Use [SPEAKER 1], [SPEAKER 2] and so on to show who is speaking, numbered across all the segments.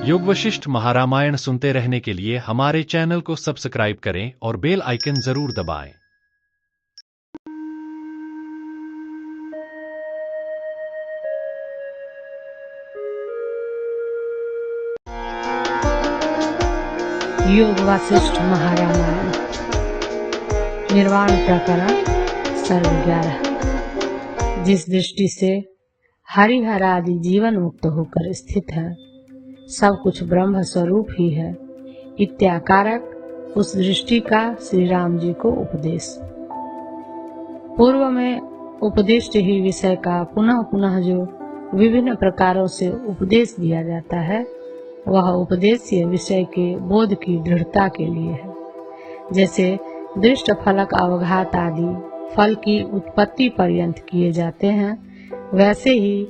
[SPEAKER 1] योग वशिष्ठ महारामायण सुनते रहने के लिए हमारे चैनल को सब्सक्राइब करें और बेल आइकन जरूर दबाएं।
[SPEAKER 2] योग वशिष्ठ महारामायण निर्वाण प्रकरण सर्व 11। जिस दृष्टि से हरिहर आदि जीवन मुक्त होकर स्थित है, सब कुछ ब्रह्म स्वरूप ही है, इत्याकारक उस दृष्टि का श्री राम जी को उपदेश। पूर्व में उपदिष्ट ही विषय का पुनः पुनः जो विभिन्न प्रकारों से उपदेश दिया जाता है, वह उपदेश्य विषय के बोध की दृढ़ता के लिए है। जैसे दृष्ट फलक अवघात आदि फल की उत्पत्ति पर्यंत किए जाते हैं, वैसे ही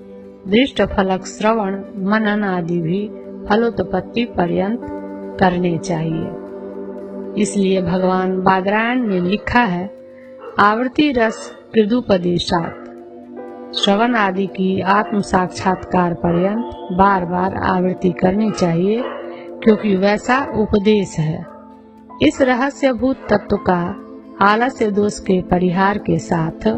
[SPEAKER 2] दृष्ट फलक श्रवण मनन आदि भी फलोत्पत्ति पर्यंत करने चाहिए। इसलिए भगवान बादरायण ने लिखा है, आवृत्ति रस कृदुपदेशात, श्रवण आदि की आत्म साक्षात्कार पर्यंत बार बार आवृत्ति करनी चाहिए, क्योंकि वैसा उपदेश है। इस रहस्यभूत तत्व का आलस्य दोष के परिहार के साथ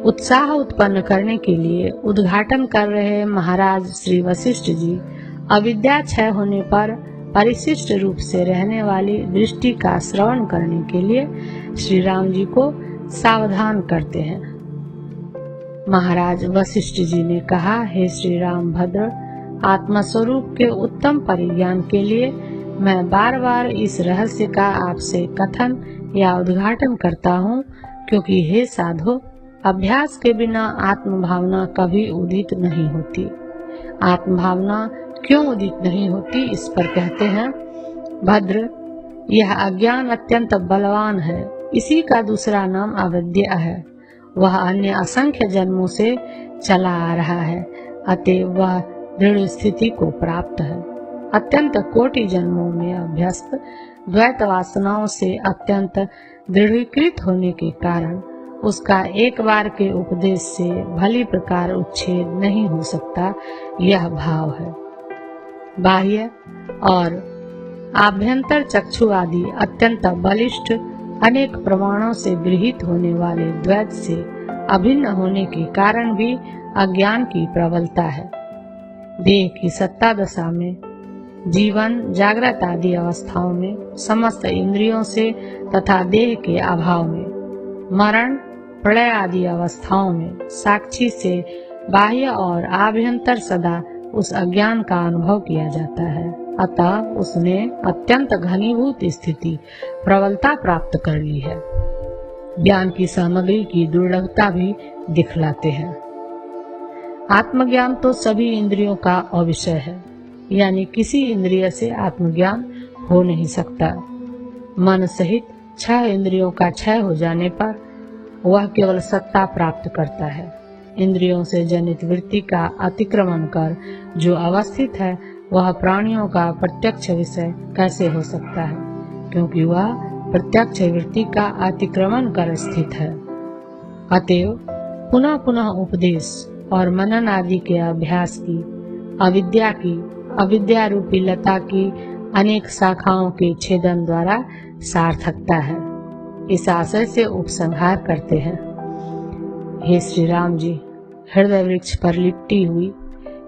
[SPEAKER 2] उत्साह उत्पन्न करने के लिए उद्घाटन कर रहे महाराज श्री वशिष्ठ जी अविद्या क्षय होने पर परिशिष्ट रूप से रहने वाली दृष्टि का श्रवण करने के लिए श्री राम जी को सावधान करते हैं। महाराज वशिष्ठ जी ने कहा, हे श्री राम भद्र, आत्मस्वरूप के उत्तम परिज्ञान के लिए मैं बार बार इस रहस्य का आपसे कथन या उद्घाटन करता हूँ, क्योंकि हे साधो, अभ्यास के बिना आत्म भावना कभी उदित नहीं होती। आत्म भावना क्यों उदित नहीं होती, इस पर कहते हैं, भद्र, यह अज्ञान अत्यंत बलवान है, इसी का दूसरा नाम अविद्या है। वह अन्य असंख्य जन्मों से चला आ रहा है, अतः वह दृढ़ स्थिति को प्राप्त है। अत्यंत कोटि जन्मों में अभ्यस्त द्वैत वासनाओं से अत्यंत दृढ़ीकृत होने के कारण उसका एक बार के उपदेश से भली प्रकार उच्छेद नहीं हो सकता, यह भाव है। बाह्य और आभ्यंतर चक्षु आदि अत्यंत बलिष्ठ अनेक प्रमाणों से गृहीत होने वाले द्वैत से अभिन्न होने के कारण भी अज्ञान की प्रबलता है। देह की सत्ता दशा में, जीवन जागृत आदि अवस्थाओं में, समस्त इंद्रियों से तथा देह के अभाव में, मरण प्रलय आदि अवस्थाओं में साक्षी से बाह्य और आभ्यंतर सदा उस अज्ञान का अनुभव किया जाता है। अतः उसने अत्यंत घनीभूत स्थिति प्रबलता प्राप्त कर ली है। ज्ञान की सामग्री की दुर्लभता भी दिखलाते हैं। आत्मज्ञान तो सभी इंद्रियों का अविषय है, यानी किसी इंद्रिय से आत्मज्ञान हो नहीं सकता। मन सहित 6 इंद्रियों का क्षय हो जाने पर वह केवल सत्ता प्राप्त करता है। इंद्रियों से जनित वृत्ति का अतिक्रमण कर जो अवस्थित है, वह प्राणियों का प्रत्यक्ष विषय कैसे हो सकता है, क्योंकि वह प्रत्यक्ष वृत्ति का अतिक्रमण कर स्थित है। अतएव पुनः पुनः उपदेश और मनन आदि के अभ्यास की अविद्या रूपी लता की अनेक शाखाओं के छेदन द्वारा सार्थकता है। इस आशय से उपसंहार करते हैं, हे श्री राम जी, हृदय वृक्ष पर लिपटी हुई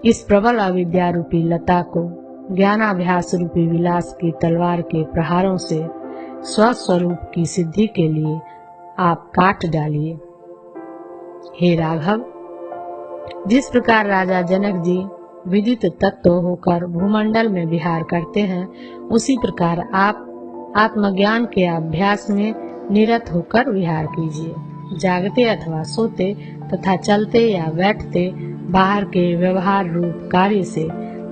[SPEAKER 2] इस प्रबल अविद्या रूपी लता को ज्ञानाभ्यास रूपी विलास की तलवार के प्रहारों से स्वस्वरूप की सिद्धि के लिए आप काट डालिए। हे राघव, जिस प्रकार राजा जनक जी विदित तत्व होकर भूमंडल में विहार करते हैं, उसी प्रकार आप आत्मज्ञान के अभ्यास में निरत होकर विहार कीजिए। जागते अथवा सोते तथा चलते या बैठते बाहर के व्यवहार रूप कार्य से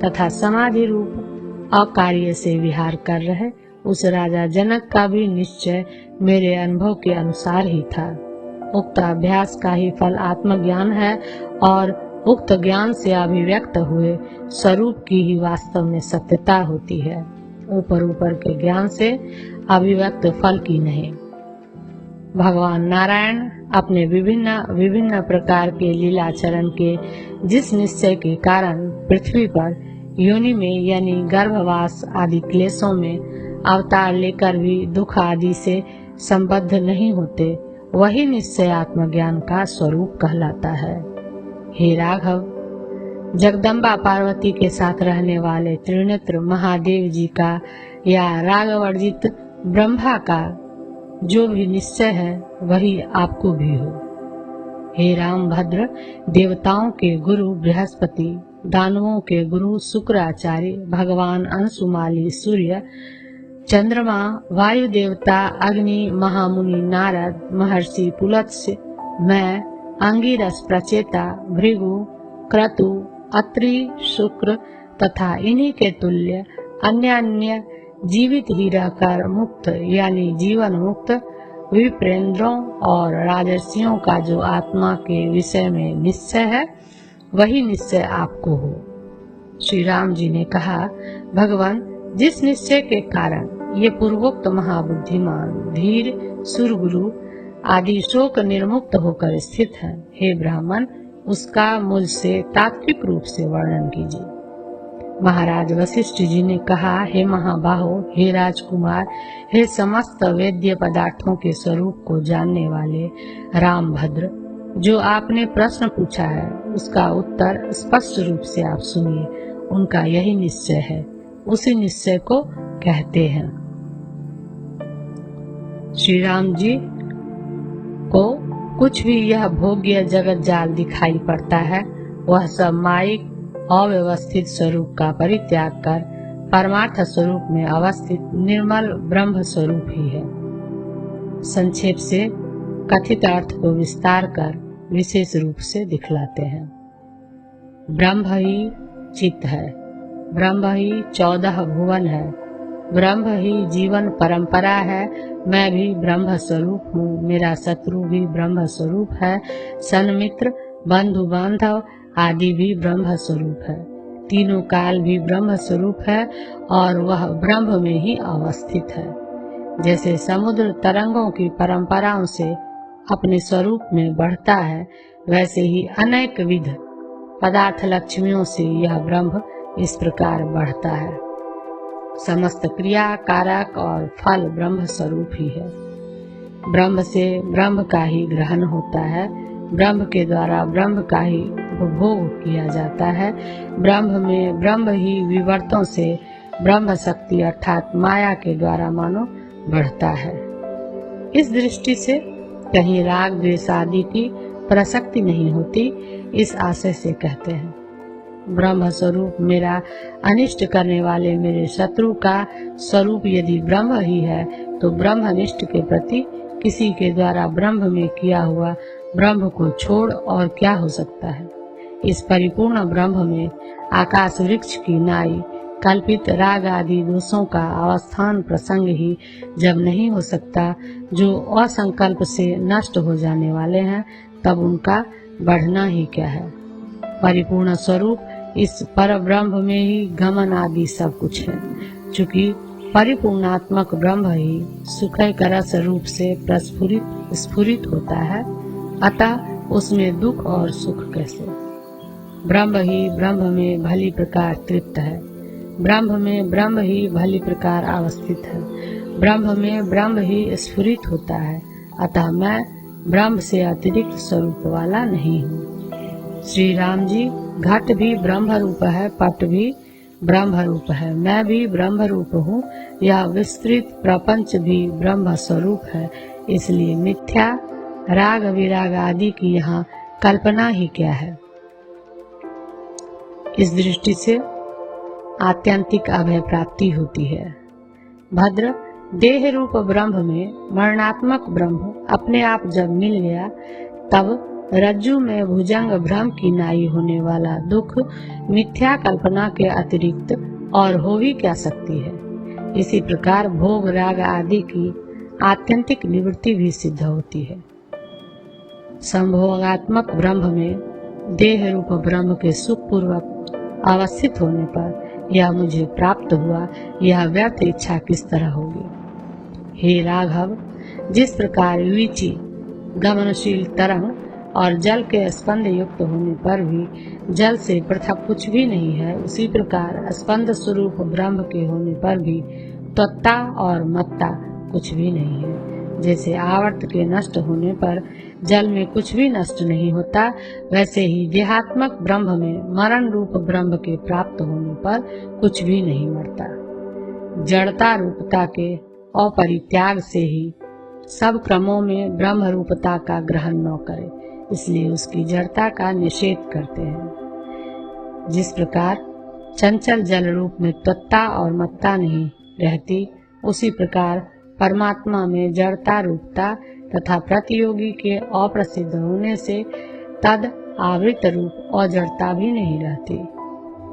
[SPEAKER 2] तथा समाधि रूप अकार्य से विहार कर रहे उस राजा जनक का भी निश्चय मेरे अनुभव के अनुसार ही था। उक्त अभ्यास का ही फल आत्मज्ञान है और उक्त ज्ञान से अभिव्यक्त हुए स्वरूप की ही वास्तव में सत्यता होती है, ऊपर ऊपर के ज्ञान से अभिव्यक्त फल की नहीं। भगवान नारायण अपने विभिन्न विभिन्न प्रकार के लीलाचरण के जिस निश्चय के कारण पृथ्वी पर योनि में यानी गर्भवास आदि क्लेशों में अवतार लेकर भी दुख आदि से संबद्ध नहीं होते, वही निश्चय आत्मज्ञान का स्वरूप कहलाता है। हे राघव, जगदम्बा पार्वती के साथ रहने वाले त्रिनेत्र महादेव जी का या रागवर्जित ब्रह्मा का जो भी निश्चय है वही आपको भी हो। हे रामभद्र, देवताओं के गुरु बृहस्पति, दानवों के गुरु शुक्राचार्य, भगवान अंशुमाली सूर्य, चंद्रमा, वायु देवता, अग्नि, महामुनि नारद, महर्षि पुलत्स्य, मैं, अंगिरस प्रचेता, भृगु, क्रतु, अत्रि, शुक्र तथा इन्हीं के तुल्य अन्य जीवित ही रहकर मुक्त यानी जीवन मुक्त विप्रेंद्रों और राजर्षियों का जो आत्मा के विषय में निश्चय है वही निश्चय आपको हो। श्री राम जी ने कहा, भगवान, जिस निश्चय के कारण ये पूर्वोक्त महाबुद्धिमान धीर सुरगुरु आदि शोक निर्मुक्त होकर स्थित है, हे ब्राह्मण, उसका मुझसे तात्विक रूप से वर्णन कीजिए। महाराज वशिष्ठ जी ने कहा, हे महाबाहो, हे राजकुमार, हे समस्त वेद्य पदार्थों के स्वरूप को जानने वाले रामभद्र, जो आपने प्रश्न पूछा है उसका उत्तर स्पष्ट रूप से आप सुनिए। उनका यही निश्चय है, उसी निश्चय को कहते हैं। श्री राम जी को कुछ भी यह भोग्य जगत जाल दिखाई पड़ता है वह सब माइक अव्यवस्थित स्वरूप का परित्याग कर परमार्थ स्वरूप में अवस्थित निर्मल ब्रह्म स्वरूप ही है। संक्षेप से कथित अर्थ को विस्तार कर विशेष रूप से दिखलाते हैं। ब्रह्म ही चित्त है, ब्रह्म ही 14 भुवन है, ब्रह्म ही जीवन परंपरा है, मैं भी ब्रह्म स्वरूप हूँ, मेरा शत्रु भी ब्रह्म स्वरूप है, सन्मित्र बंधु बांधव आदि भी ब्रह्म स्वरूप है, तीनों काल भी ब्रह्म स्वरूप है और वह ब्रह्म में ही अवस्थित है। जैसे समुद्र तरंगों की परंपराओं से अपने स्वरूप में बढ़ता है, वैसे ही अनेक विध पदार्थ लक्ष्मियों से यह ब्रह्म इस प्रकार बढ़ता है। समस्त क्रिया कारक और फल ब्रह्म स्वरूप ही है। ब्रह्म से ब्रह्म का ही ग्रहण होता है, ब्रह्म के द्वारा ब्रह्म का ही उपभोग किया जाता है, ब्रह्म में ब्रह्म ही विवर्तों से ब्रह्म शक्ति अर्थात माया के द्वारा मानो बढ़ता है। इस दृष्टि से कहीं राग द्वेष आदि की प्रसक्ति नहीं होती, इस आशय से कहते हैं। ब्रह्म स्वरूप मेरा अनिष्ट करने वाले मेरे शत्रु का स्वरूप यदि ब्रह्म ही है तो ब्रह्मनिष्ठ के प्रति किसी के द्वारा ब्रह्म में किया हुआ ब्रह्म को छोड़ और क्या हो सकता है। इस परिपूर्ण ब्रह्म में आकाश वृक्ष की नाई कल्पित राग आदि दोषों का अवस्थान प्रसंग ही जब नहीं हो सकता, जो असंकल्प से नष्ट हो जाने वाले हैं, तब उनका बढ़ना ही क्या है। परिपूर्ण स्वरूप इस पर ब्रह्म में ही गमन आदि सब कुछ है। चूँकि परिपूर्णात्मक ब्रह्म ही सुखय रस रूप से प्रस्फुरित स्फुरित होता है, अतः उसमें दुख और सुख कैसे। ब्रह्म ही ब्रह्म में भली प्रकार तृप्त है, ब्रह्म में ब्रह्म ही भली प्रकार अवस्थित है, ब्रह्म में ब्रह्म ही स्फुरित होता है, अतः मैं ब्रह्म से अतिरिक्त स्वरूप वाला नहीं हूँ। श्री राम जी, घट भी ब्रह्म रूप है, पट भी ब्रह्म रूप है, मैं भी ब्रह्म रूप हूँ, यह विस्तृत प्रपंच भी ब्रह्म स्वरूप है, इसलिए मिथ्या राग विराग आदि की यहाँ कल्पना ही क्या है। इस दृष्टि से आत्यंतिक अभय प्राप्ति होती है। भद्र, देह रूप ब्रह्म में मरणात्मक ब्रह्म अपने आप जब मिल गया, तब रज्जु में भुजंग भ्रम की नाई होने वाला दुख मिथ्या कल्पना के अतिरिक्त और हो ही क्या सकती है। इसी प्रकार भोग राग आदि की आत्यंतिक निवृत्ति भी सिद्ध होती है। संभोगात्मक ब्रह्म में देह रूप ब्रह्म के सुख पूर्वक अवस्थित होने पर यह मुझे प्राप्त हुआ, यह व्यर्थ इच्छा किस तरह होगी। हे राघव, जिस प्रकार वीची गमनशील तरंग और जल के स्पंद युक्त होने पर भी जल से पृथक कुछ भी नहीं है, उसी प्रकार स्पंद स्वरूप ब्रह्म के होने पर भी त्वत्ता और मत्ता कुछ भी नहीं है। जैसे आवर्त के नष्ट होने पर जल में कुछ भी नष्ट नहीं होता, वैसे ही देहात्मक ब्रह्म में मरण रूप ब्रह्म के प्राप्त होने पर कुछ भी नहीं मरता। जड़ता रूपता के अपरित्याग से ही सब क्रमों में ब्रह्म रूपता का ग्रहण न करे, इसलिए उसकी जड़ता का निषेध करते हैं। जिस प्रकार चंचल जल रूप में त्वत्ता और मत्ता नहीं रहती, उसी प्रकार परमात्मा में जड़ता रूपता तथा प्रतियोगी के अप्रसिद्ध होने से तद आवृत रूप अजड़ता भी नहीं रहती।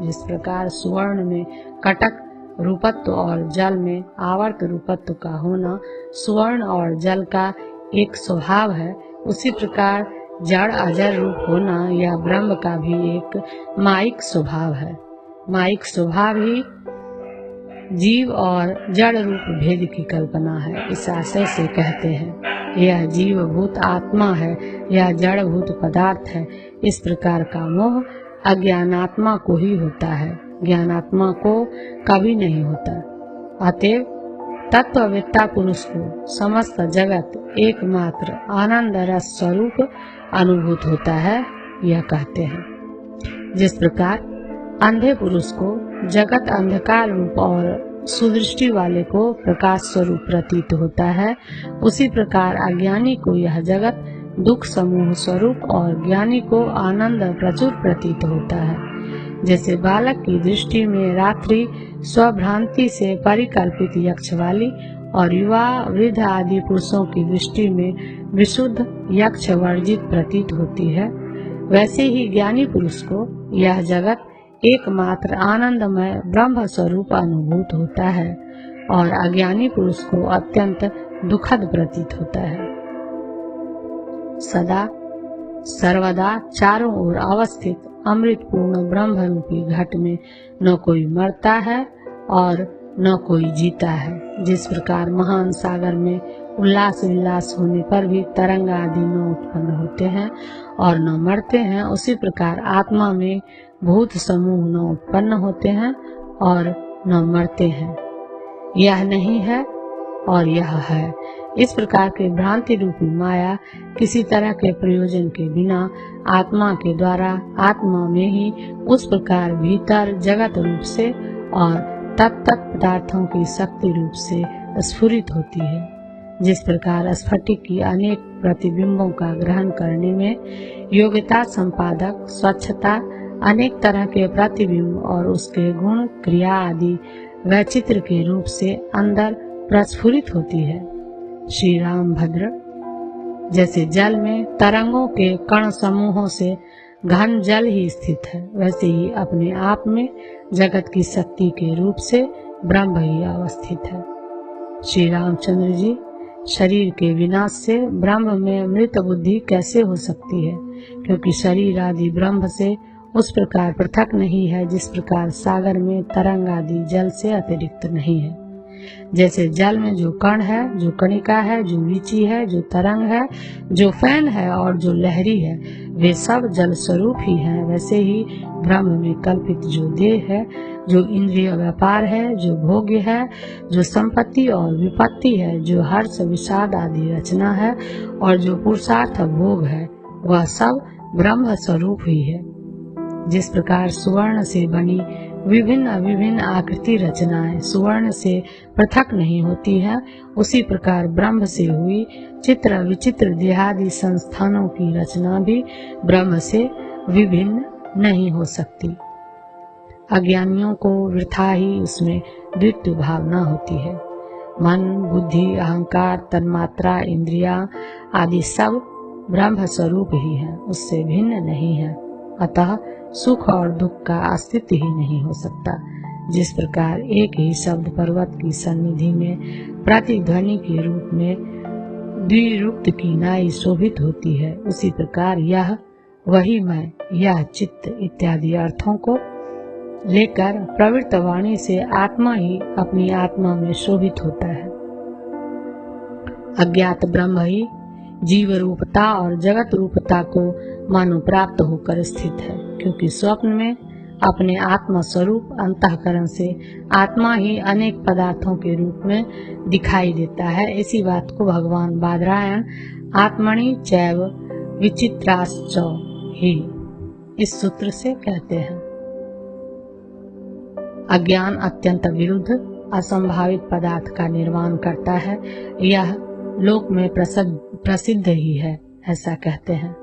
[SPEAKER 2] जिस प्रकार सुवर्ण में कटक रूपत्व और जल में आवर्त रूपत्व का होना सुवर्ण और जल का एक स्वभाव है, उसी प्रकार जड़ अजर रूप होना यह ब्रह्म का भी एक मायिक स्वभाव है। मायिक स्वभाव ही जीव और जड़ रूप भेद की कल्पना है। इस आशय से कहते हैं, यह जीवभूत आत्मा है, यह जड़भूत पदार्थ है। इस प्रकार का मोह अज्ञानात्मा को ही होता है, ज्ञानात्मा को कभी नहीं होता। अतएव तत्ववेत्ता पुरुष को समस्त जगत एकमात्र आनंद रस स्वरूप अनुभूत होता है, यह कहते हैं। जिस प्रकार अंधे पुरुष को जगत अंधकार रूप और सुदृष्टि वाले को प्रकाश स्वरूप प्रतीत होता है, उसी प्रकार अज्ञानी को यह जगत दुख समूह स्वरूप और ज्ञानी को आनंद प्रचुर प्रतीत होता है। जैसे बालक की दृष्टि में रात्रि स्वभ्रांति से परिकल्पित यक्ष वाली और युवा वृद्ध आदि पुरुषों की दृष्टि में विशुद्ध यक्ष वर्जित प्रतीत होती है, वैसे ही ज्ञानी पुरुष को यह जगत एकमात्र आनंदमय ब्रह्म स्वरूप अनुभूत होता है और अज्ञानी पुरुष को अत्यंत दुखद प्रतीत होता है। सदा सर्वदा चारों ओर अवस्थित अमृत पूर्ण ब्रह्म रूपी घट में न कोई मरता है और न कोई जीता है। जिस प्रकार महान सागर में उल्लास विलास होने पर भी तरंग आदि न उत्पन्न होते हैं और न मरते हैं, उसी प्रकार आत्मा में भूत समूह न उत्पन्न होते हैं और न मरते हैं। यह नहीं है और यह है। इस प्रकार के भ्रांति रूपी माया किसी तरह के प्रयोजन के बिना आत्मा के द्वारा आत्मा में ही उस प्रकार भीतर जगत रूप से और तत्त पदार्थों की शक्ति रूप से स्फुरित होती है। जिस प्रकार स्फटिक की अनेक प्रतिबिंबों का ग्रहण करने में योग्यता संपादक स्वच्छता अनेक तरह के प्रतिबिंब और उसके गुण क्रिया आदि वैचित्र के रूप से अंदर प्रस्फुरित होती है। श्री रामभद्र, जैसे जल में तरंगों के कण समूहों से घन जल ही स्थित है, वैसे ही अपने आप में जगत की शक्ति के रूप से ब्रह्म ही अवस्थित है। श्री रामचंद्र जी, शरीर के विनाश से ब्रह्म में मृत बुद्धि कैसे हो सकती है, क्योंकि शरीर आदि ब्रह्म से उस प्रकार पृथक नहीं है जिस प्रकार सागर में तरंग आदि जल से अतिरिक्त नहीं है। जैसे जल में जो कण है, जो कणिका है, जो वीची है, जो तरंग है, जो फैन है और जो लहरी है, वे सब जल स्वरूप ही हैं, वैसे ही ब्रह्म में कल्पित जो देह है, जो इंद्रिय व्यापार है, जो भोग्य है, जो संपत्ति और विपत्ति है, जो हर्ष विषाद आदि रचना है और जो पुरुषार्थ भोग है, वह सब ब्रह्म स्वरूप ही है। जिस प्रकार सुवर्ण से बनी विभिन्न विभिन्न आकृति रचनाएं सुवर्ण से पृथक नहीं होती है, उसी प्रकार ब्रह्म से हुई चित्र विचित्र देहादि संस्थानों की रचना भी ब्रह्म से विभिन्न नहीं हो सकती। अज्ञानियों को वृथा ही उसमें द्वित्व भावना होती है। मन, बुद्धि, अहंकार, तन्मात्रा, इंद्रिया आदि सब ब्रह्म स्वरूप ही है, उससे भिन्न नहीं है। अतः सुख और दुख का अस्तित्व ही नहीं हो सकता। जिस प्रकार एक ही शब्द पर्वत की सन्निधि में प्रतिध्वनि के रूप में द्विरुक्त की नाई शोभित होती है, उसी प्रकार यह वही मैं, यह चित्त इत्यादि अर्थों को लेकर प्रवृत्त वाणी से आत्मा ही अपनी आत्मा में शोभित होता है। अज्ञात ब्रह्म ही जीव रूपता और जगत रूपता को मानो प्राप्त होकर स्थित है, क्योंकि स्वप्न में अपने आत्मा स्वरूप अंतःकरण से आत्मा ही अनेक पदार्थों के रूप में दिखाई देता है। इसी बात को भगवान बादरायण आत्मनि चैव विचित्राश्च ही इस सूत्र से कहते हैं। अज्ञान अत्यंत विरुद्ध असंभावित पदार्थ का निर्माण करता है, यह लोक में प्रसिद्ध ही है, ऐसा कहते हैं।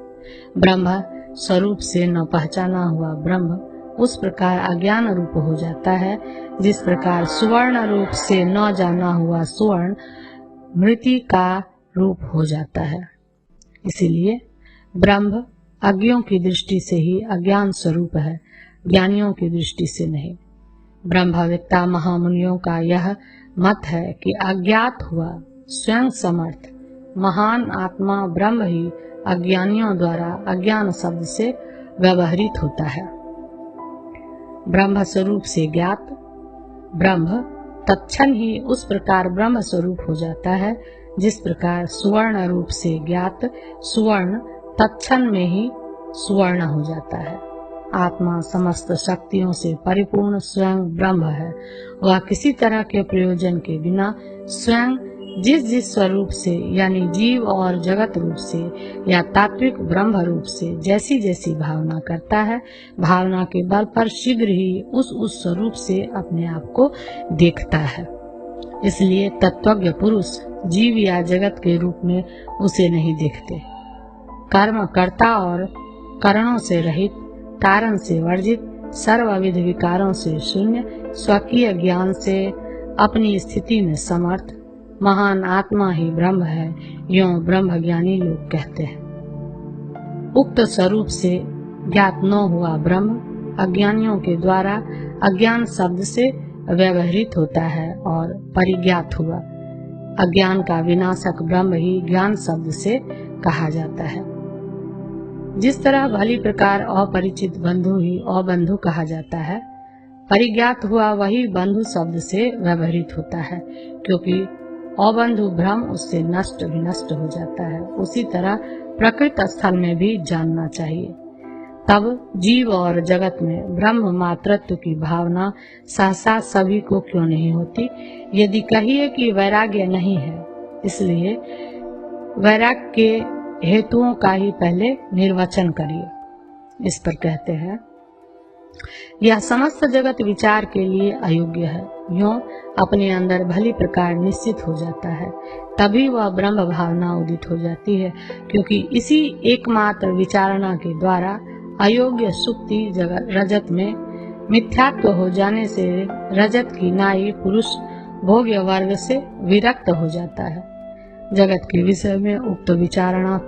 [SPEAKER 2] ब्रह्म स्वरूप से न पहचाना हुआ ब्रह्म उस प्रकार अज्ञान रूप हो जाता है, जिस प्रकार सुवर्ण रूप से न जाना हुआ सुवर्ण मृति का रूप हो जाता है। इसीलिए ब्रह्म अज्ञों की दृष्टि से ही अज्ञान स्वरूप है, ज्ञानियों की दृष्टि से नहीं। ब्रह्मवेत्ता महामुनियों का यह मत है कि अज्ञात हुआ स्वयं समर्थ महान आत्मा ब्रह्म ही अज्ञानियों द्वारा अज्ञान शब्द से व्यवहृत होता है। ब्रह्म स्वरूप से ज्ञात ब्रह्म तत्क्षण ही उस प्रकार ब्रह्म स्वरूप हो जाता है, जिस प्रकार सुवर्ण रूप से ज्ञात सुवर्ण तत्क्षण में ही सुवर्ण हो जाता है। आत्मा समस्त शक्तियों से परिपूर्ण स्वयं ब्रह्म है। वह किसी तरह के प्रयोजन के बिना स्वयं जिस स्वरूप से यानी जीव और जगत रूप से या तात्विक ब्रह्म रूप से जैसी जैसी भावना करता है, भावना के बल पर शीघ्र ही उस स्वरूप से अपने आप को देखता है। इसलिए तत्वज्ञ पुरुष जीव या जगत के रूप में उसे नहीं देखते। कर्म कर्ता और करणों से रहित, कारण से वर्जित, सर्वविध विकारों से शून्य, स्वकीय ज्ञान से अपनी स्थिति में समर्थ महान आत्मा ही ब्रह्म है, यों ब्रह्म ज्ञानी लोग कहते हैं। उक्त स्वरूप से ज्ञात न हुआ ब्रह्म अज्ञानियों के द्वारा अज्ञान शब्द से व्यवहृत होता है और परिज्ञात हुआ अज्ञान का विनाशक ब्रह्म ही ज्ञान शब्द से कहा जाता है। जिस तरह भली प्रकार अपरिचित बंधु ही अबंधु कहा जाता है, परिज्ञात हुआ वही बंधु शब्द से व्यवहृत होता है, क्योंकि अबंधु भ्रम उससे नष्ट विनष्ट हो जाता है। उसी तरह प्रकृत स्थल में भी जानना चाहिए। तब जीव और जगत में ब्रह्म मातृत्व की भावना सहसा सभी को क्यों नहीं होती? यदि कहिए कि वैराग्य नहीं है, इसलिए वैराग्य के हेतुओं का ही पहले निर्वचन करिए। इस पर कहते हैं, यह समस्त जगत विचार के लिए अयोग्य है, यों अपने अंदर भली प्रकार निश्चित हो जाता है, तभी वह ब्रह्म भावना उदित हो जाती है, क्योंकि इसी एकमात्र विचारणा के द्वारा अयोग्य सुक्ति जगत रजत में मिथ्यात्व हो जाने से रजत की नाई पुरुष भोग्य वर्ग से विरक्त हो जाता है। जगत के विषय में उक्त विचारणा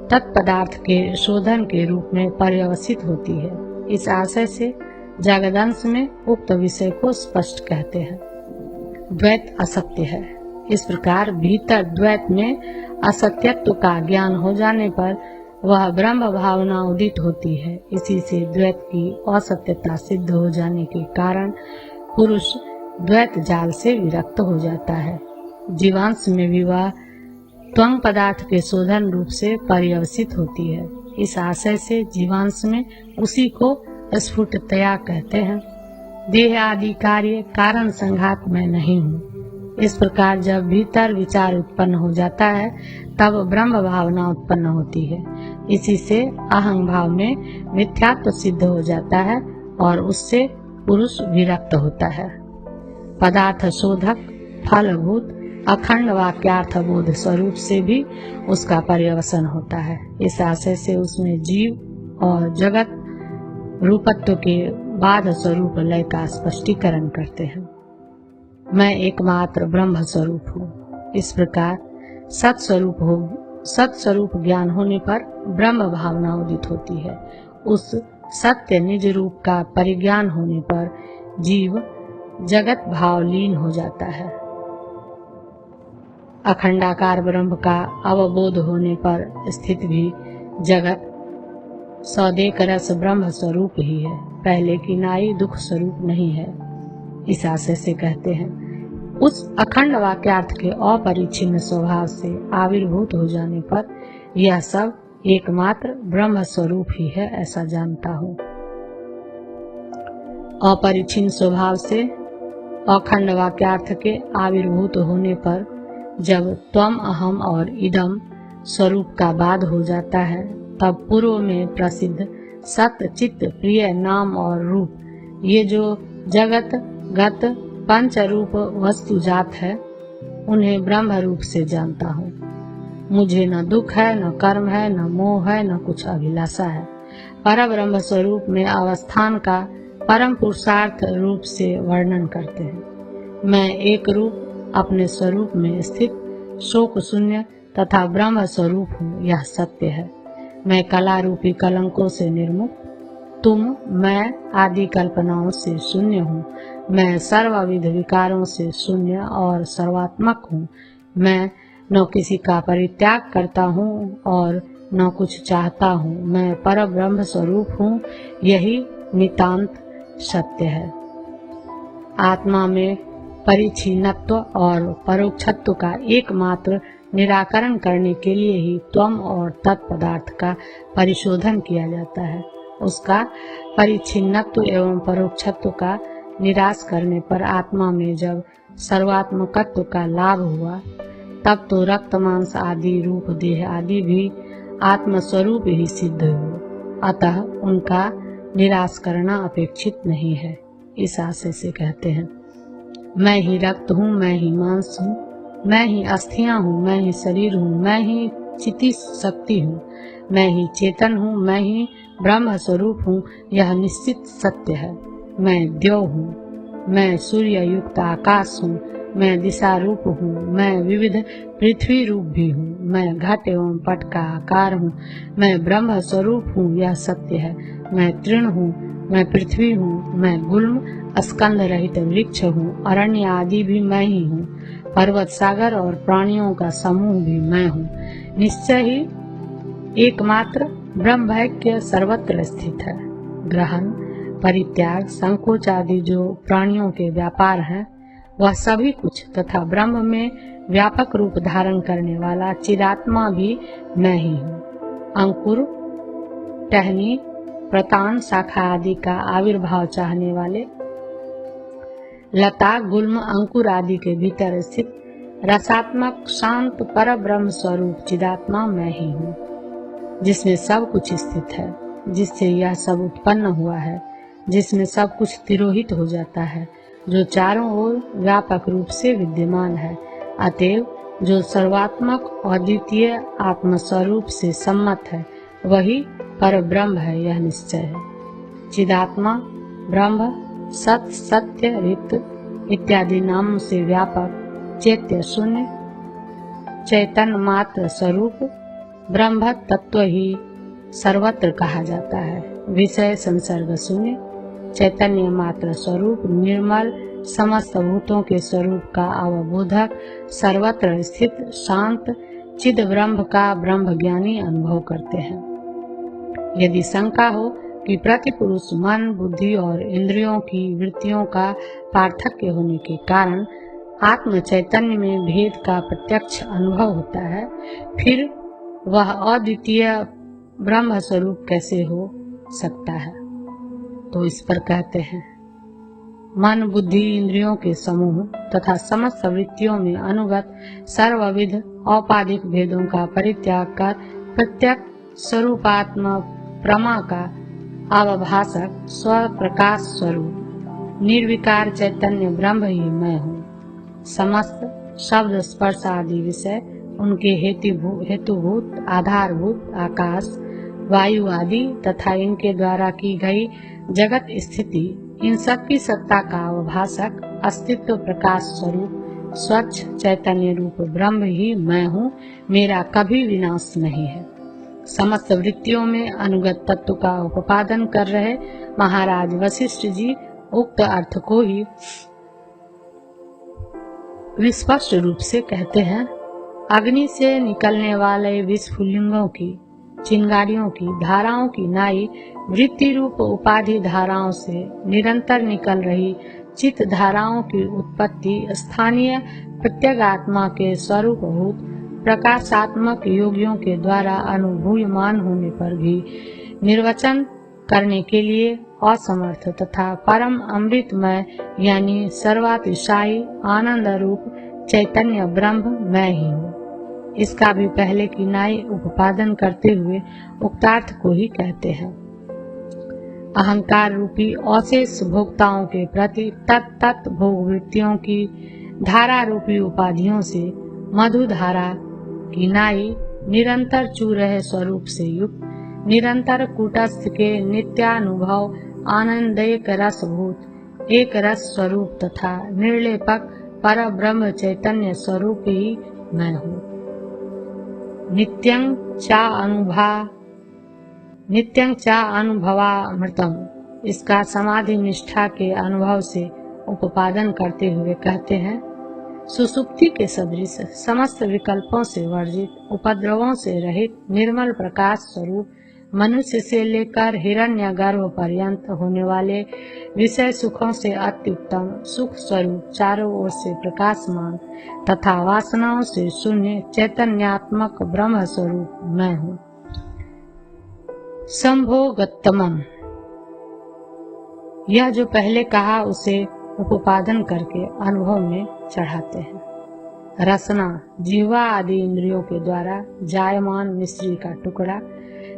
[SPEAKER 2] तत्पदार्थ के शोधन के रूप में पर्यवसित होती है। इस आशय से जगदंश में उक्त विषय को स्पष्ट कहते हैं। द्वैत असत्य है। इस प्रकार भीतर द्वैत में असत्यत्व का ज्ञान हो जाने पर वह ब्रह्म भावना उदित होती है। इसी से द्वैत की असत्यता सिद्ध हो जाने के कारण पुरुष द्वैत जाल से विरक्त हो जाता है। जीवांश में भी वह त्वंग पदार्थ के शोधन रूप से पर्यवसित होती है। इस आशय से जीवांश में उसी को स्फुटतया कहते हैं। देह आदि कार्य कारण संघात में नहीं हूँ। इस प्रकार जब भीतर विचार उत्पन्न हो जाता है, तब ब्रह्म भावना उत्पन्न होती है। इसी से अहं भाव में मिथ्यात्व सिद्ध हो जाता है और उससे पुरुष विरक्त होता है। पदार्थ शोधक फलभूत अखंड वाक्यार्थ बोध स्वरूप से भी उसका पर्यवसन होता है। इस आशय से उसमें जीव और जगत रूपत्व के बाध स्वरूप लय का स्पष्टीकरण करते हैं। मैं एकमात्र ब्रह्म स्वरूप हूँ। इस प्रकार सत्स्वरूप ज्ञान होने पर ब्रह्म भावना उदित होती है। उस सत्य निज रूप का परिज्ञान होने पर जीव जगत भाव लीन हो जाता है। अखंडाकार ब्रह्म का अवबोध होने पर स्थित भी जगत सौदेक रस ब्रह्म स्वरूप ही है, पहले की नाई दुख स्वरूप नहीं है। इस आशय से कहते हैं, उस अखंड वाक्यार्थ के अपरिच्छिन्न स्वभाव से आविर्भूत हो जाने पर यह सब एकमात्र ब्रह्म स्वरूप ही है ऐसा जानता हूँ। अपरिच्छिन्न स्वभाव से अखंड वाक्यार्थ के आविर्भूत होने पर जब त्वम अहम और इदम स्वरूप का बाध हो जाता है, तब पूर्व में प्रसिद्ध सत्य चित्त प्रिय नाम और रूप, ये जो जगत गत पंच रूप वस्तु जात है, उन्हें ब्रह्म रूप से जानता हूँ। मुझे न दुख है, न कर्म है, न मोह है, न कुछ अभिलाषा है। पर ब्रह्म स्वरूप में अवस्थान का परम पुरुषार्थ रूप से वर्णन करते हैं। मैं एक रूप अपने स्वरूप में स्थित शोक शून्य तथा ब्रह्म स्वरूप हूँ, यह सत्य है। मैं कला रूपी कलंकों से निर्मुक्त, तुम मैं आदि कल्पनाओं से शून्य हूँ। मैं सर्वविध विकारों से शून्य और सर्वात्मक हूँ। मैं न किसी का परित्याग करता हूँ और न कुछ चाहता हूँ। मैं पर ब्रह्म स्वरूप हूँ, यही नितांत सत्य है। आत्मा में परिच्छिन्नत्व और परोक्षत्व का एकमात्र निराकरण करने के लिए ही त्वम और तत्पदार्थ का परिशोधन किया जाता है। उसका परिच्छिन्नत्व एवं परोक्षत्व का निराश करने पर आत्मा में जब सर्वात्मकत्व का लाभ हुआ, तब तो रक्त मांस आदि रूप देह आदि भी आत्मस्वरूप ही सिद्ध हुए। अतः उनका निराश करना अपेक्षित नहीं है। इस आशय से कहते हैं, मैं ही रक्त हूँ, मैं ही मांस हूँ, मैं ही अस्थियां हूँ, मैं ही शरीर हूँ, मैं ही चिति शक्ति हूँ, मैं ही चेतन हूँ, मैं ही ब्रह्म स्वरूप हूँ, यह निश्चित सत्य है। मैं द्यौ हूँ, मैं सूर्य युक्त आकाश हूँ, मैं दिशा रूप हूँ, मैं विविध पृथ्वी रूप भी हूँ, मैं घट एवं पट का आकार हूँ, मैं ब्रह्म स्वरूप हूँ, यह सत्य है। मैं तृण हूँ, मैं पृथ्वी हूँ, मैं गुल्म स्कंद रहित वृक्ष हूँ, अरण्य आदि भी मैं ही हूँ, पर्वत सागर और प्राणियों का समूह भी मैं हूँ। निश्चय ही एकमात्र ब्रह्मैक्य सर्वत्र स्थित है। ग्रहण परित्याग संकोच आदि जो प्राणियों के व्यापार हैं, वह सभी कुछ तथा ब्रह्म में व्यापक रूप धारण करने वाला चिदात्मा भी मैं ही हूँ। अंकुर टहनी प्रतान शाखा आदि का आविर्भाव चाहने वाले लता गुल्म अंकुर आदि के भीतर स्थित रसात्मक शांत पर ब्रह्म स्वरूप चिदात्मा मैं ही हूँ, जिसमें सब कुछ स्थित है, जिससे यह सब उत्पन्न हुआ है, जिसमें सब कुछ तिरोहित हो जाता है, जो चारों ओर व्यापक रूप से विद्यमान है। अतएव जो सर्वात्मक अद्वितीय आत्मस्वरूप से सम्मत है, वही पर ब्रह्म है, यह निश्चय है। चिदात्मा ब्रह्म सत सत्य रित इत्यादि नामों से व्यापक चैत्य शून्य चैतन्य मात्र स्वरूप ब्रह्म तत्व ही सर्वत्र कहा जाता है। विषय संसर्ग शून्य चैतन्य मात्र स्वरूप निर्मल समस्त भूतों के स्वरूप का अवबोधक सर्वत्र स्थित शांत चिद ब्रह्म का ब्रह्म ज्ञानी अनुभव करते हैं। यदि शंका हो कि प्रतिपुरुष मन बुद्धि और इंद्रियों की वृत्तियों का पार्थक्य होने के कारण आत्म चैतन्य में भेद का प्रत्यक्ष अनुभव होता है, फिर वह अद्वितीय ब्रह्म स्वरूप कैसे हो सकता है? तो इस पर कहते हैं, मन बुद्धि इंद्रियों के समूह तथा समस्त वृत्तियों में अनुगत सर्वविध औपाधिक भेदों का परित्याग कर प्रत्यक्ष स्वरूपात्म प्रमा का अवभाषक स्व प्रकाश स्वरूप निर्विकार चैतन्य ब्रह्म ही मैं हूँ। समस्त शब्द स्पर्श आदि विषय उनके हेतुभूत आधारभूत आकाश वायु आदि तथा इनके द्वारा की गई जगत स्थिति, इन सब की सत्ता का अवभाषक अस्तित्व प्रकाश स्वरूप स्वच्छ चैतन्य रूप ब्रह्म ही मैं हूँ। मेरा कभी विनाश नहीं है। समस्त वृत्तियों में अनुगत तत्व का उपादन कर रहे महाराज वशिष्ठ जी उक्त अर्थ को ही विस्पष्ट रूप से कहते हैं। अग्नि से निकलने वाले विस्फुलिंगों की चिंगारियों की धाराओं की नाई वृत्ति रूप उपाधि धाराओं से निरंतर निकल रही चित्त धाराओं की उत्पत्ति स्थानीय प्रत्यगात्मा के स्वरूपभूत प्रकाशात्मक योगियों के द्वारा अनुभूयमान होने पर भी निर्वचन करने के लिए असमर्थ तथा परम अमृतमय यानी सर्वातिशायी आनंद रूप चैतन्य ब्रह्म मैं ही हूँ। इसका भी पहले की नाई उपादन करते हुए उक्तार्थ को ही कहते हैं। अहंकार रूपी अशेष भोक्ताओं के प्रति तत्त भोग वृत्तियों की धारा रूपी उपाधियों से मधु धारा की नाई निरंतर चू रहे स्वरूप से युक्त निरंतर कूटस्थ के नित्यानुभव आनंदैक रसभूत एक रस स्वरूप तथा निर्लेपक पर ब्रह्म चैतन्य स्वरूप ही मैं हूँ। नित्यं चा अनुभवामृतम इसका समाधि निष्ठा के अनुभव से उपादन करते हुए कहते हैं। सुसुप्ति के सदृश समस्त विकल्पों से वर्जित उपद्रवों से रहित निर्मल प्रकाश स्वरूप मनुष्य से लेकर हिरण्यगर्भ पर्यंत होने वाले विषय सुखों से अत्युत्तम सुख स्वरूप चारों ओर से प्रकाशमान तथा वासनाओं से शून्य चैतन्यात्मक ब्रह्म स्वरूप मैं हूँ। संभोगत्तमम यह जो पहले कहा उसे उपादन करके अनुभव में चढ़ाते हैं। रसना जीवा आदि इंद्रियों के द्वारा जायमान मिश्री का टुकड़ा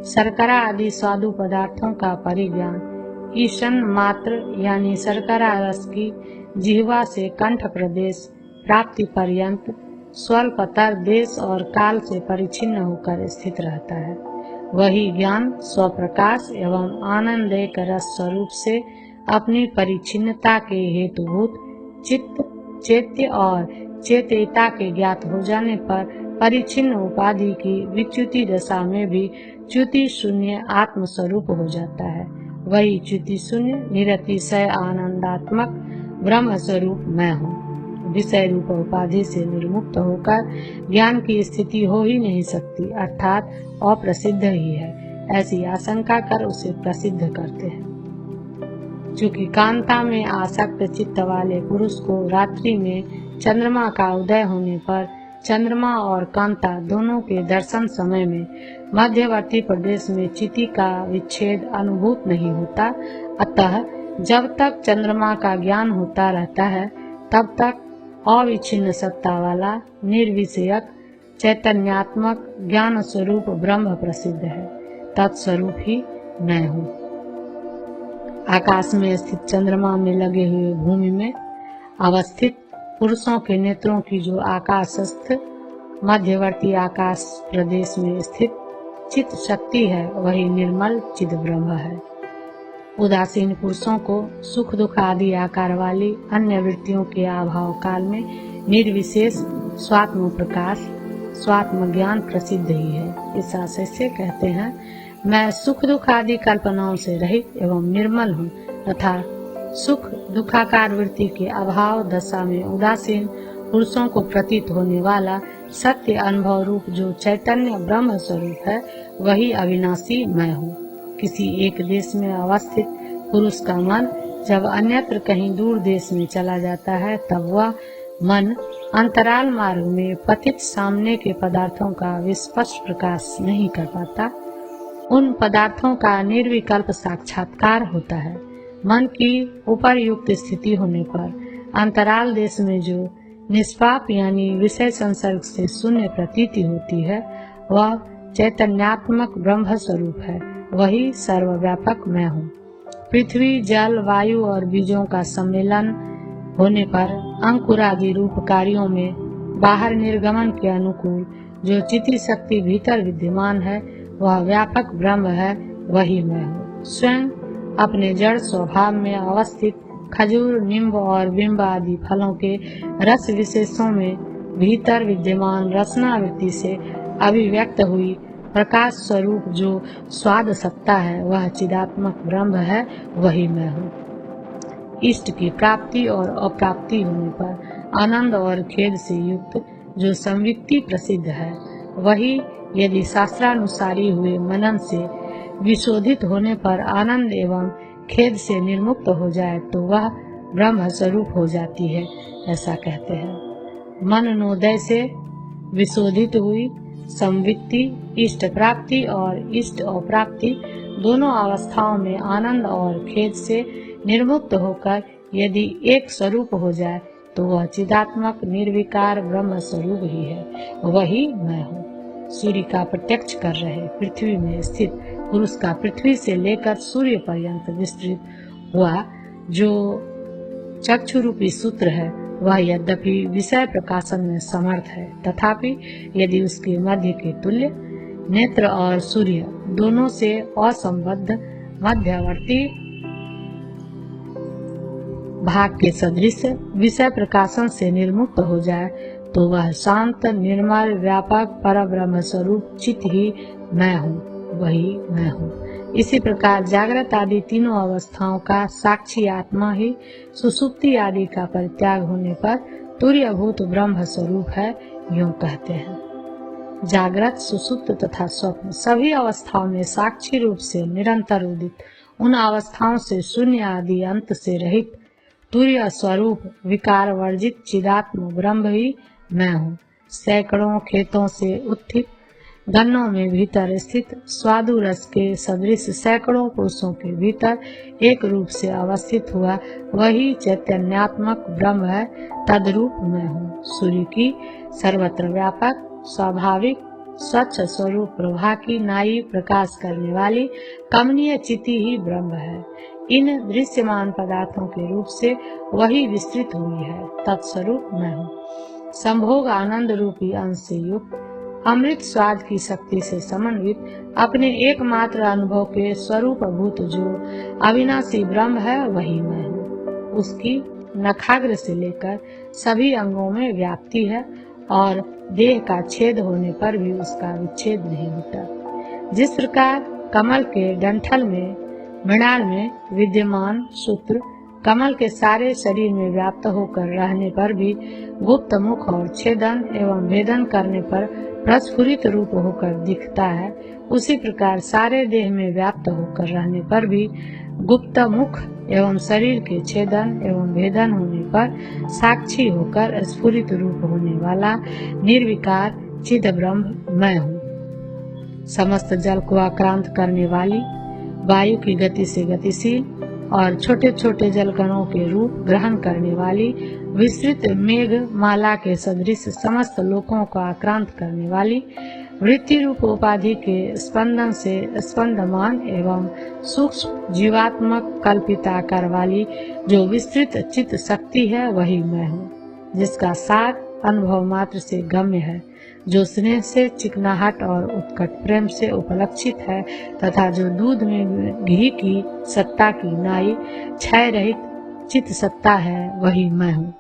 [SPEAKER 2] शर्करा आदि स्वादु पदार्थों का परिज्ञान ईशन मात्र यानी शर्करा रस की जिह्वा से कंठ प्रदेश प्राप्ति पर्यंत स्वल्पतर देश और काल से परिच्छिन्न होकर स्थित रहता है। वही ज्ञान स्वप्रकाश एवं आनंदैक रस स्वरूप से अपनी परिच्छिन्नता के हेतुभूत चित्त चैत्य और चेतयिता के ज्ञात हो जाने पर परिच्छिन्न उपाधि की विच्युति दशा में भी च्युति शून्य आत्म स्वरूप हो जाता है। वही च्युति शून्य निरतिशय आनंदात्मक ब्रह्म स्वरूप मैं हूँ। विषय रूप उपाधि से निर्मुक्त होकर ज्ञान की स्थिति हो ही नहीं सकती, अर्थात अप्रसिद्ध ही है, ऐसी आशंका कर उसे प्रसिद्ध करते हैं। चूँकि कांता में आसक्त चित्त वाले पुरुष को रात्रि में चंद्रमा का उदय होने पर चंद्रमा और कांता दोनों के दर्शन समय में मध्यवर्ती प्रदेश में चिति का विच्छेद अनुभूत नहीं होता, अतः जब तक चंद्रमा का ज्ञान होता रहता है तब तक अविच्छिन्न सत्ता वाला निर्विषयक चैतन्यात्मक ज्ञान स्वरूप ब्रह्म प्रसिद्ध है। तत्स्वरूप ही मैं हूँ। आकाश में स्थित चंद्रमा में लगे हुए भूमि में अवस्थित पुरुषों के नेत्रों की जो आकाशस्थ मध्यवर्ती आकाश प्रदेश में स्थित चित्त शक्ति है वही निर्मल चिद ब्रह्म है। उदासीन पुरुषों को सुख दुख आदि आकार वाली अन्य वृत्तियों के अभाव काल में निर्विशेष स्वात्म प्रकाश स्वात्म ज्ञान प्रसिद्ध ही है। इस आशय से कहते हैं, मैं सुख दुख आदि कल्पनाओं से रहित एवं निर्मल हूँ तथा सुख दुखाकार वृत्ति के अभाव दशा में उदासीन पुरुषों को प्रतीत होने वाला सत्य अनुभव रूप जो चैतन्य ब्रह्म स्वरूप है वही अविनाशी मैं हूँ। किसी एक देश में अवस्थित पुरुष का मन जब अन्यत्र कहीं दूर देश में चला जाता है तब वह मन अंतराल मार्ग में पतित सामने के पदार्थों का विस्पष्ट प्रकाश नहीं कर पाता। उन पदार्थों का निर्विकल्प साक्षात्कार होता है। मन की उपर्युक्त स्थिति होने पर अंतराल देश में जो निष्पाप यानी विषय संसर्ग से शून्य प्रतीति होती है वह चैतन्यात्मक ब्रह्म स्वरूप है। वही सर्वव्यापक मैं हूँ। पृथ्वी जल वायु और बीजों का सम्मेलन होने पर अंकुरादि रूप कार्यों में बाहर निर्गमन के अनुकूल जो चिति शक्ति भीतर विद्यमान है वह व्यापक ब्रह्म है, वही मैं हूँ। स्वयं अपने जड़ स्वभाव में अवस्थित खजूर नींब और बिंब आदि फलों के रस विशेषों में भीतर विद्यमान रसना वृत्ति से अभिव्यक्त हुई प्रकाश स्वरूप जो स्वाद सत्ता है वह चिदात्मक ब्रह्म है, वही मैं हूँ। इष्ट की प्राप्ति और अप्राप्ति होने पर आनंद और खेद से युक्त जो संवित्ति प्रसिद्ध है वही यदि शास्त्रानुसारी हुए मनन से विशोधित होने पर आनंद एवं खेद से निर्मुक्त हो जाए तो वह ब्रह्म स्वरूप हो जाती है, ऐसा कहते हैं। मननोदय से विशोधित हुई संवित्ति, इष्ट प्राप्ति और इष्ट अप्राप्ति दोनों अवस्थाओं में आनंद और खेद से निर्मुक्त होकर यदि एक स्वरूप हो जाए तो वह चिदात्मक निर्विकार ब्रह्म स्वरूप ही है, वही मैं हूँ। सूर्य का प्रत्यक्ष कर रहे पृथ्वी में स्थित पुरुष का पृथ्वी से लेकर सूर्य पर्यंत विस्तृत हुआ जो चक्षु रूपी सूत्र है, वह यद्यपि विषय प्रकाशन में समर्थ है, तथापि यदि उसके मध्य के तुल्य नेत्र और सूर्य दोनों से असंबद्ध मध्यवर्ती भाग के सदृश विषय प्रकाशन से निर्मुक्त हो जाए तो वह शांत निर्मल व्यापक परब्रह्म स्वरूप चित ही मैं हूँ, वही मैं हूँ। इसी प्रकार जागृत आदि तीनों अवस्थाओं का साक्षी आत्मा ही सुसुप्ति आदि का परित्याग होने पर तुर्यभूत ब्रह्म स्वरूप है, यूं कहते हैं। जागृत, सुसुप्त तथा स्वप्न सभी अवस्थाओं में साक्षी रूप से निरंतर उदित उन अवस्थाओं से शून्य आदि अंत से रहित तुर्य स्वरूप विकार वर्जित चिदात्म ब्रह्म ही मैं हूँ। सैकड़ों खेतों से उत्थित गन्नों में भीतर स्थित स्वादु रस के सदृश सैकड़ों पुरुषों के भीतर एक रूप से अवस्थित हुआ वही चैतन्यात्मक ब्रह्म है, तद्रूप मैं हूँ। सूर्य की सर्वत्र व्यापक स्वाभाविक स्वच्छ स्वरूप प्रभा की नाई प्रकाश करने वाली कमनीय चिति ही ब्रह्म है। इन दृश्यमान पदार्थों के रूप से वही विस्तृत हुई है, तत्स्वरूप मैं हूँ। संभोग आनंद रूपी अंश से युक्त अमृत स्वाद की शक्ति से समन्वित अपने एकमात्र अनुभव के स्वरूप भूत जो अविनाशी ब्रह्म है, वही मैं हूँ। उसकी नखाग्र से लेकर सभी अंगों में व्याप्ति है और देह का छेद होने पर भी उसका विच्छेद नहीं होता। जिस प्रकार कमल के डंठल में मृणाल में विद्यमान सूत्र कमल के सारे शरीर में व्याप्त होकर रहने पर भी गुप्त मुख और छेदन एवं भेदन करने पर प्रस्फुरित रूप होकर दिखता है, उसी प्रकार सारे देह में व्याप्त होकर रहने पर भी गुप्त मुख एवं शरीर के छेदन एवं भेदन होने पर साक्षी होकर स्फुरित रूप होने वाला निर्विकार चिद ब्रह्म मैं हूँ। समस्त जल को आक्रांत करने वाली वायु की गति से गतिशील और छोटे छोटे जलकणों के रूप ग्रहण करने वाली विस्तृत मेघ माला के सदृश समस्त लोकों को आक्रांत करने वाली वृत्ति रूप उपाधि के स्पंदन से स्पंदमान एवं सूक्ष्म जीवात्मक कल्पित आकार वाली जो विस्तृत चित्त शक्ति है, वही मैं हूँ। जिसका सार अनुभव मात्र से गम्य है, जो स्नेह से चिकनाहट और उत्कट प्रेम से उपलक्षित है तथा जो दूध में घी की सत्ता की नाई क्षय रहित चित सत्ता है, वही मैं हूँ।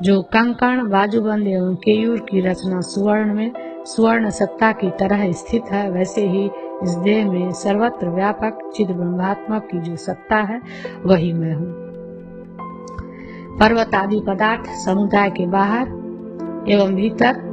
[SPEAKER 2] जो कंकण बाजूबंद एवं केयूर की रचना सुवर्ण में सुवर्ण सत्ता की तरह स्थित है, वैसे ही इस देह में सर्वत्र व्यापक चिद ब्रह्मात्मक की जो सत्ता है, वही मैं हूँ। पर्वत आदि पदार्थ समुदाय के बाहर एवं भीतर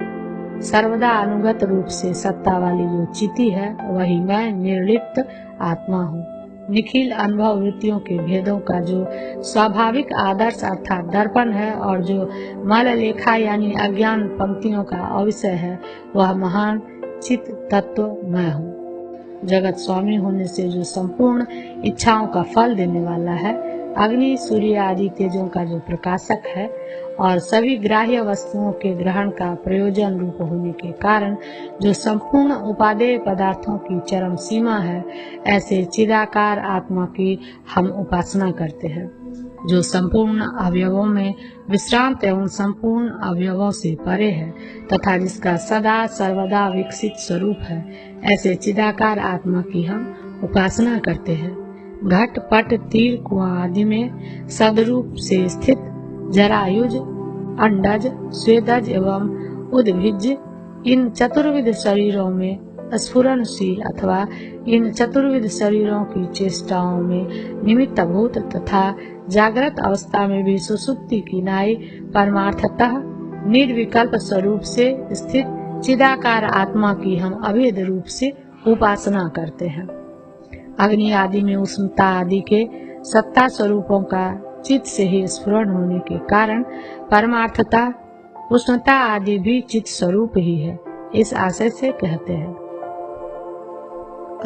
[SPEAKER 2] सर्वदा अनुगत रूप से सत्ता वाली जो चिति है, वही मैं निर्लिप्त आत्मा हूँ। निखिल अनुभव वृत्तियों के भेदों का जो स्वाभाविक आदर्श अर्थात दर्पण है और जो मल लेखा यानी अज्ञान पंक्तियों का अविषय है, वह महान चित तत्व मैं हूँ। जगत स्वामी होने से जो संपूर्ण इच्छाओं का फल देने वाला है, अग्नि सूर्य आदि तेजों का जो प्रकाशक है और सभी ग्राह्य वस्तुओं के ग्रहण का प्रयोजन रूप होने के कारण जो संपूर्ण उपादेय पदार्थों की चरम सीमा है, ऐसे चिदाकार आत्मा की हम उपासना करते हैं, जो संपूर्ण अवयवों में विश्रांत एवं संपूर्ण अवयवों से परे है तथा जिसका सदा सर्वदा विकसित स्वरूप है, ऐसे चिदाकार आत्मा की हम उपासना करते हैं। घट पट तीर कुआं आदि में सदरूप से स्थित जरायुज अंडज स्वेदज एवं उद्भिज इन चतुर्विध शरीरों में स्फुरनशील अथवा इन चतुर्विध शरीरों की चेष्टाओं में निमित्तभूत तथा जागृत अवस्था में भी सुसुप्ति की नाई परमार्थतः निर्विकल्प स्वरूप से स्थित चिदाकार आत्मा की हम अभेद रूप से उपासना करते हैं। अग्नि आदि में उष्णता आदि के सत्ता स्वरूपों का चित्त से ही स्फुरण होने के कारण परमार्थता, उष्णता आदि भी चित्त स्वरूप ही है, इस आशय से कहते हैं।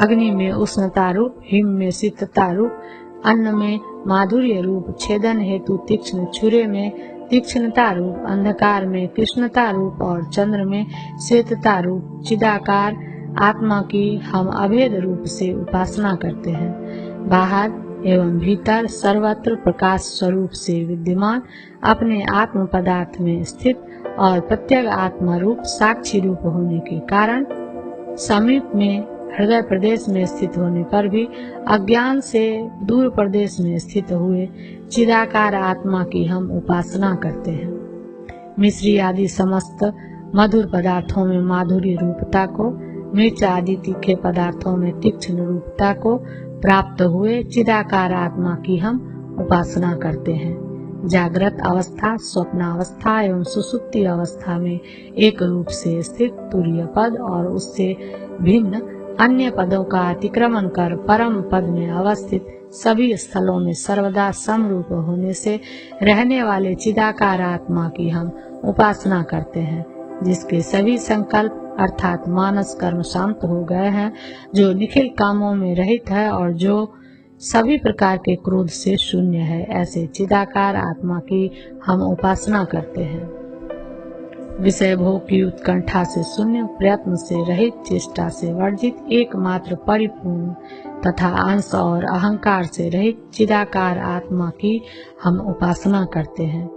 [SPEAKER 2] अग्नि में उष्णता रूप, हिम में शीतलता रूप, अन्न में माधुर्य रूप, छेदन हेतु तीक्ष्ण छुरे में तीक्ष्णता रूप, अंधकार में कृष्णता रूप और चंद्र में श्वेतता रूप चिदाकार आत्मा की हम अभेद रूप से उपासना करते हैं। बाहर एवं भीतर सर्वत्र प्रकाश स्वरूप से विद्यमान अपने आत्म पदार्थ में स्थित और प्रत्येक आत्मा रूप साक्षी रूप होने के कारण समीप में हृदय प्रदेश में स्थित होने पर भी अज्ञान से दूर प्रदेश में स्थित हुए चिदाकार आत्मा की हम उपासना करते हैं। मिश्री आदि समस्त मधुर पदार्थों में माधुर्य रूपता को, मिर्च आदि तीखे पदार्थों में तीक्ष्ण रूपता को प्राप्त हुए चिदाकार आत्मा की हम उपासना करते हैं। जागृत अवस्था, स्वप्नावस्था एवं सुसुप्ति अवस्था में एक रूप से स्थित तुरीय पद और उससे भिन्न अन्य पदों का अतिक्रमण कर परम पद में अवस्थित सभी स्थलों में सर्वदा समरूप होने से रहने वाले चिदाकार आत्मा की हम उपासना करते हैं, जिसके सभी संकल्प अर्थात मानस कर्म शांत हो गए हैं, जो निखिल कामों में रहित है और जो सभी प्रकार के क्रोध से शून्य है। ऐसे चिदाकार आत्मा की हम उपासना करते हैं। विषय भोग की उत्कंठा से शून्य, प्रयत्न से रहित, चेष्टा से वर्जित, एकमात्र परिपूर्ण तथा अंश और अहंकार से रहित चिदाकार आत्मा की हम उपासना करते हैं,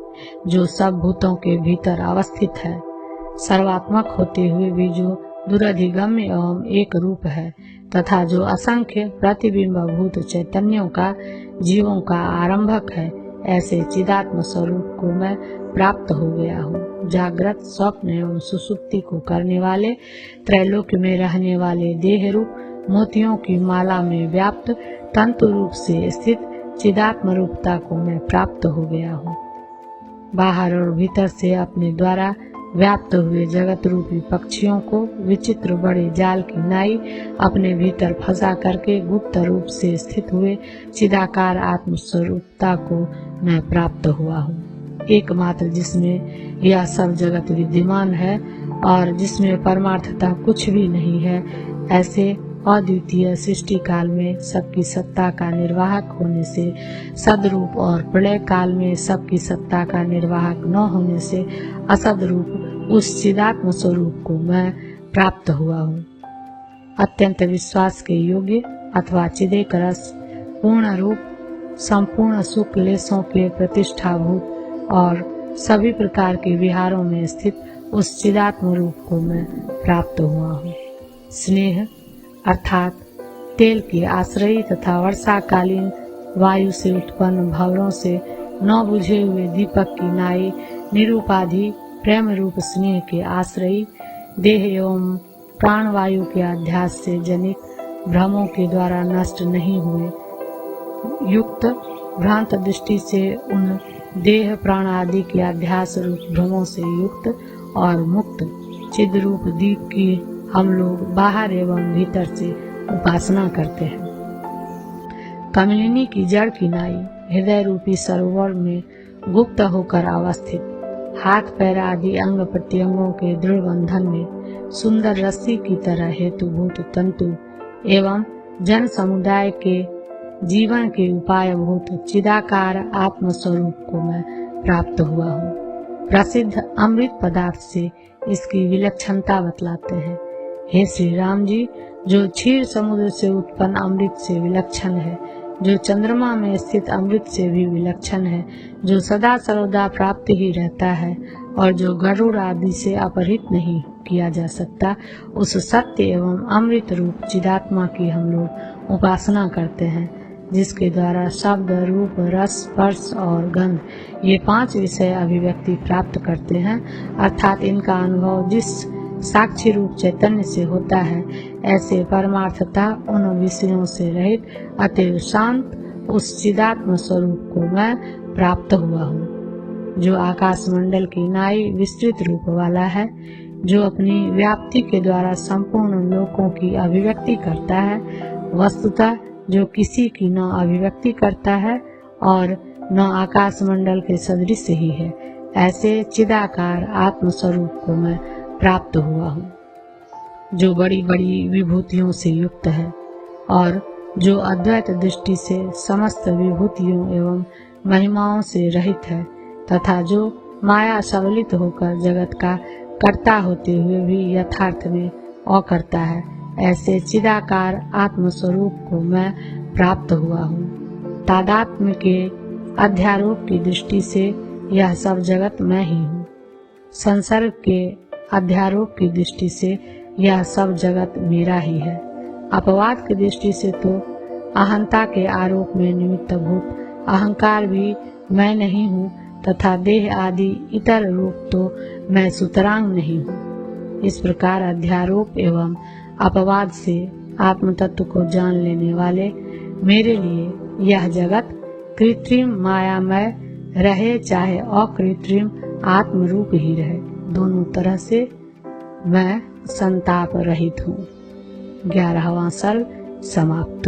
[SPEAKER 2] जो सब भूतों के भीतर अवस्थित है, सर्वात्मक होते हुए भी जो दुरधिगम्य एवं एक रूप है तथा जो असंख्य प्रतिबिंब भूत चैतन्यों का जीवों का आरंभक है। ऐसे चिदात्म स्वरूप को मैं प्राप्त हो गया हूँ। जागृत, स्वप्न एवं सुसुप्ति को करने वाले, त्रैलोक्य में रहने वाले देह रूप मोतियों की माला में व्याप्त तंतु रूप से स्थित चिदात्म रूपता को मैं प्राप्त हो गया हूँ। बाहर और भीतर से अपने द्वारा व्याप्त हुए जगत रूपी पक्षियों को विचित्र बड़े जाल की नाई अपने भीतर फंसा करके गुप्त रूप से स्थित हुए चिदाकार आत्म स्वरूपता को मैं प्राप्त हुआ हूँ। एकमात्र जिसमें यह सब जगत विद्यमान है और जिसमें परमार्थता कुछ भी नहीं है, ऐसे अद्वितीय सृष्टि काल में सबकी सत्ता का निर्वाहक होने से सदरूप और प्रलय काल में सबकी सत्ता का निर्वाहक न होने से असद रूप उस चिदात्म स्वरूप को मैं प्राप्त हुआ हूँ। अत्यंत विश्वास के योग्य अथवा चिदेक रस पूर्ण रूप संपूर्ण सुख लेशों के प्रतिष्ठाभूत और सभी प्रकार के विहारों में स्थित उस चिदात्म रूप को मैं प्राप्त हुआ हूँ। स्नेह अर्थात तेल की आश्रयी तथा वर्षाकालीन वायु से उत्पन्न भंवरों से न बुझे हुए दीपक की नाई निरूपाधि प्रेम रूप स्नेह के आश्रयी देह एवं प्राण वायु के अध्यास से जनित भ्रमों के द्वारा नष्ट नहीं हुए, युक्त भ्रांत दृष्टि से उन देह प्राण आदि के अध्यास रूप भ्रमों से युक्त और मुक्त चिद रूप दीप की हम लोग बाहर एवं भीतर से उपासना करते हैं। कमलिनी की जड़ की नाई हृदय रूपी सरोवर में गुप्त होकर अवस्थित, हाथ पैर आदि अंग प्रत्यंगों के दृढ़ बंधन में सुंदर रस्सी की तरह हेतुभूत तंतु एवं जन समुदाय के जीवन के उपाय भूत चिदाकार आत्म स्वरूप को मैं प्राप्त हुआ हूँ। प्रसिद्ध अमृत पदार्थ से इसकी विलक्षणता बतलाते हैं। हे श्री राम जी, जो क्षीर समुद्र से उत्पन्न अमृत से विलक्षण है, जो चंद्रमा में स्थित अमृत से भी विलक्षण है, जो सदा सर्वदा प्राप्त ही रहता है और जो गरुड़ आदि से अपहृत नहीं किया जा सकता, उस सत्य एवं अमृत रूप चिदात्मा की हम लोग उपासना करते हैं, जिसके द्वारा शब्द रूप रस स्पर्श और गंध ये 5 विषय अभिव्यक्ति प्राप्त करते हैं। अर्थात इनका अनुभव जिस साक्षी रूप चैतन्य से होता है, ऐसे परमार्थता उन विषयों से रहित अतएव शांत उस चिदात्म स्वरूप को मैं प्राप्त हुआ हूँ, जो आकाश मंडल की नाई विस्तृत रूप वाला है, जो अपनी व्याप्ति के द्वारा संपूर्ण लोकों की अभिव्यक्ति करता है, वस्तुतः जो किसी की न अभिव्यक्ति करता है और न आकाश मंडल के सदृश ही है। ऐसे चिदाकार आत्मस्वरूप को मैं प्राप्त हुआ हूँ, जो बड़ी बड़ी विभूतियों से युक्त है और जो अद्वैत दृष्टि से समस्त विभूतियों एवं महिमाओं से रहित है, तथा जो माया सबलित होकर जगत का कर्ता होते हुए भी यथार्थ में अकर्ता है। ऐसे चिदाकार आत्मस्वरूप को मैं प्राप्त हुआ हूँ। तादात्म्य के अध्यारोप की दृष्टि से यह सब जगत मैं ही हूँ। संसर्ग के अध्यारोप की दृष्टि से यह सब जगत मेरा ही है। अपवाद की दृष्टि से तो अहंता के आरोप में निमित्तभूत अहंकार भी मैं नहीं हूँ, तथा देह आदि इतर रूप तो मैं सुतरांग नहीं हूँ। इस प्रकार अध्यारोप एवं अपवाद से आत्म तत्व को जान लेने वाले मेरे लिए यह जगत कृत्रिम मायामय रहे चाहे अकृत्रिम आत्म रूप ही रहे, दोनों तरह से मैं संताप रहित हूँ। 11वां सर्ग समाप्त।